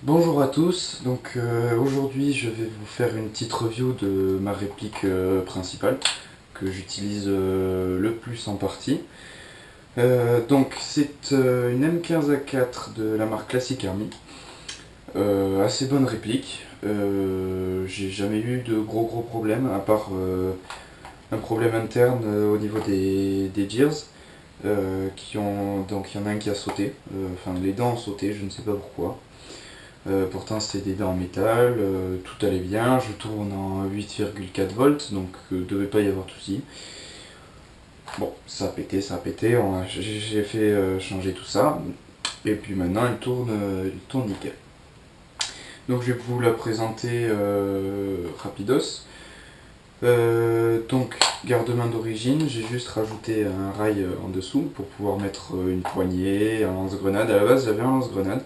Bonjour à tous, donc aujourd'hui je vais vous faire une petite review de ma réplique principale que j'utilise le plus en partie. Donc c'est une M15A4 de la marque Classic Army, assez bonne réplique. J'ai jamais eu de gros problèmes à part un problème interne au niveau des gears. Donc il y en a un qui a sauté, enfin les dents ont sauté, je ne sais pas pourquoi. Pourtant c'était des dents en métal, tout allait bien, je tourne en 8,4 volts, donc devait pas y avoir de soucis. Bon, ça a pété, j'ai fait changer tout ça, et puis maintenant il tourne nickel. Donc je vais vous la présenter rapidos. Donc garde-main d'origine, j'ai juste rajouté un rail en dessous pour pouvoir mettre une poignée, un lance-grenade. À la base j'avais un lance-grenade,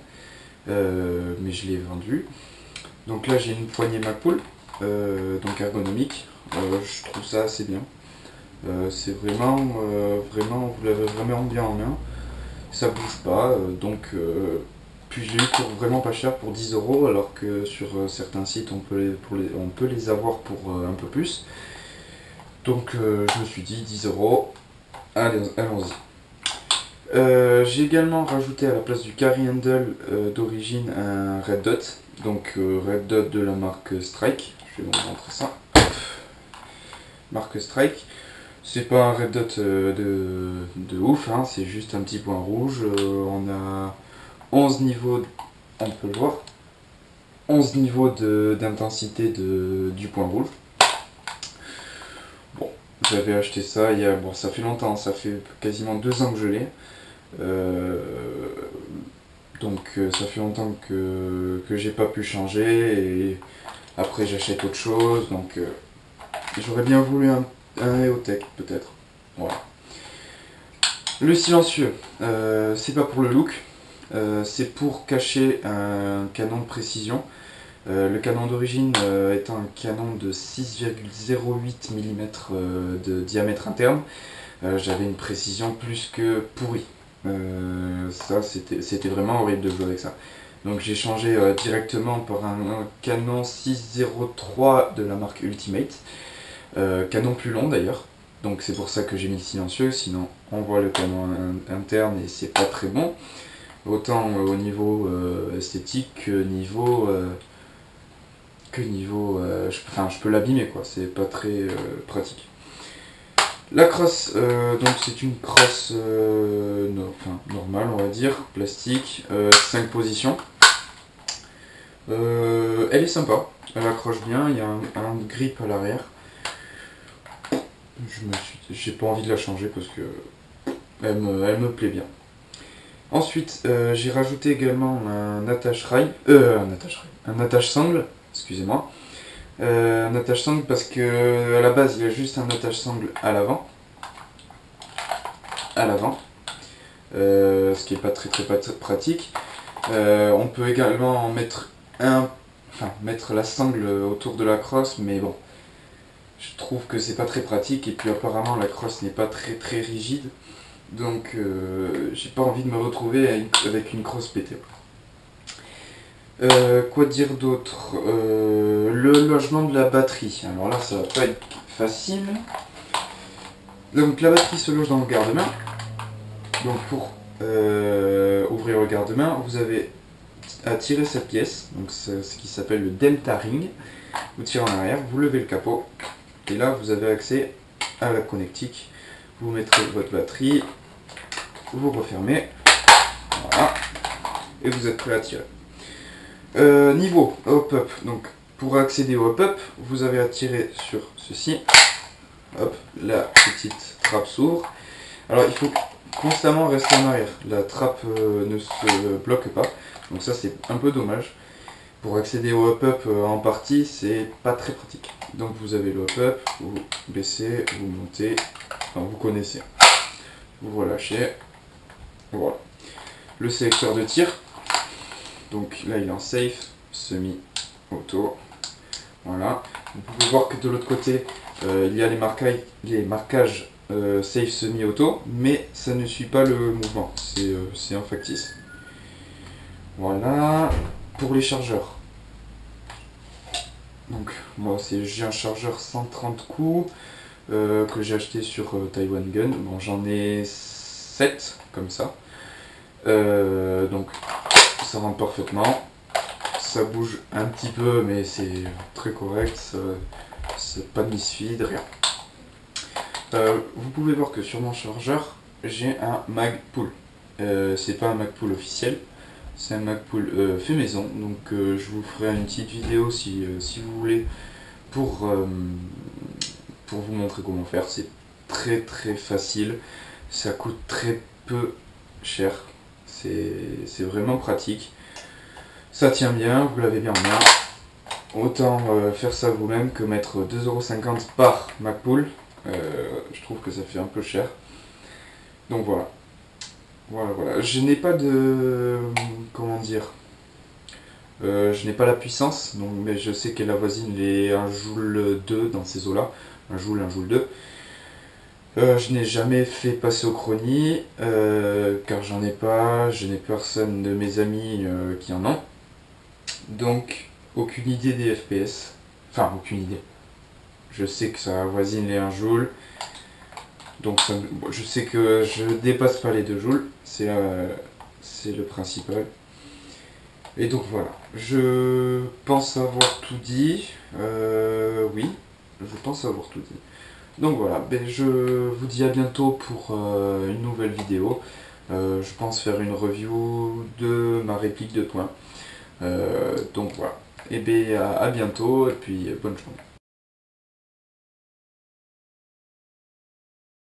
mais je l'ai vendu. Donc là j'ai une poignée Magpul, donc ergonomique, je trouve ça assez bien. C'est vraiment, vous l'avez vraiment bien en main, ça bouge pas, puis je l'ai eu pour vraiment pas cher, pour 10 euros, alors que sur certains sites on peut les avoir pour un peu plus. Donc je me suis dit 10 euros, allons-y. J'ai également rajouté à la place du carry handle d'origine un red dot, donc red dot de la marque Strike. Je vais vous montrer ça. Marque Strike. C'est pas un red dot de ouf, hein, c'est juste un petit point rouge. On a 11 niveaux, on peut le voir, 11 niveaux d'intensité du point rouge. Bon, j'avais acheté ça bon, ça fait longtemps, ça fait quasiment 2 ans que je l'ai. Ça fait longtemps que j'ai pas pu changer et après j'achète autre chose, donc j'aurais bien voulu un EOTech peut-être. Voilà. Le silencieux, c'est pas pour le look, c'est pour cacher un canon de précision. Le canon d'origine étant un canon de 6,08 mm de diamètre interne, j'avais une précision plus que pourrie. Ça c'était vraiment horrible de jouer avec ça. Donc j'ai changé directement par un canon 603 de la marque Ultimate, canon plus long d'ailleurs, donc c'est pour ça que j'ai mis le silencieux, sinon on voit le canon interne et c'est pas très bon, autant au niveau esthétique que je peux l'abîmer quoi, c'est pas très pratique. La crosse, donc c'est une crosse normale, on va dire, plastique, 5 positions. Elle est sympa, elle accroche bien, il y a un grip à l'arrière. J'ai pas envie de la changer parce que elle me plaît bien. Ensuite, j'ai rajouté également un attache sangle, excusez-moi. Un attache sangle parce que à la base il y a juste un attache sangle à l'avant, ce qui est pas très pratique. On peut également en mettre mettre la sangle autour de la crosse, mais bon, je trouve que c'est pas très pratique et puis apparemment la crosse n'est pas très rigide, donc j'ai pas envie de me retrouver avec une crosse pétée. Quoi dire d'autre, le logement de la batterie, alors là ça va pas être facile. Donc la batterie se loge dans le garde-main. Donc pour ouvrir le garde-main, vous avez à tirer cette pièce, donc c'est ce qui s'appelle le Delta Ring. Vous tirez en arrière, vous levez le capot, et là vous avez accès à la connectique. Vous mettrez votre batterie, vous refermez, voilà, et vous êtes prêt à tirer. Niveau hop-up, donc pour accéder au hop-up, vous avez à tirer sur ceci, hop, la petite trappe s'ouvre. Alors il faut constamment rester en arrière, la trappe ne se bloque pas, donc ça c'est un peu dommage. Pour accéder au hop-up en partie, c'est pas très pratique. Donc vous avez le hop-up, vous baissez, vous montez, enfin vous connaissez. Vous relâchez, voilà. Le sélecteur de tir, donc là il est en safe, semi-auto, voilà. Vous pouvez voir que de l'autre côté, il y a les marquages safe semi-auto, mais ça ne suit pas le mouvement, c'est en factice. Voilà. pour les chargeurs. Donc moi j'ai un chargeur 130 coups que j'ai acheté sur Taiwan Gun. Bon, j'en ai 7 comme ça. Donc ça rentre parfaitement. Ça bouge un petit peu mais c'est très correct. C'est pas de misfeed, rien. Vous pouvez voir que sur mon chargeur j'ai un Magpul. C'est pas un Magpul officiel. C'est un Magpul fait maison, donc je vous ferai une petite vidéo si vous voulez pour vous montrer comment faire. C'est très facile, ça coûte très peu cher, c'est vraiment pratique. Ça tient bien, vous l'avez bien en main. Autant faire ça vous-même que mettre 2,50 € par Magpul. Je trouve que ça fait un peu cher. Donc voilà. Voilà. Je n'ai pas de... comment dire, je n'ai pas la puissance, donc, mais je sais qu'elle avoisine les 1 joule 2 dans ces eaux-là. 1 joule 2. Je n'ai jamais fait passer au chrony, car j'en ai pas, je n'ai personne de mes amis qui en ont. Donc, aucune idée des FPS. Enfin, aucune idée. Je sais que ça avoisine les 1 joule. Donc je sais que je dépasse pas les 2 joules, c'est le principal. Et donc voilà, je pense avoir tout dit. Oui, je pense avoir tout dit. Donc voilà, je vous dis à bientôt pour une nouvelle vidéo. Je pense faire une review de ma réplique de points. Donc voilà, et bien à bientôt et puis bonne journée.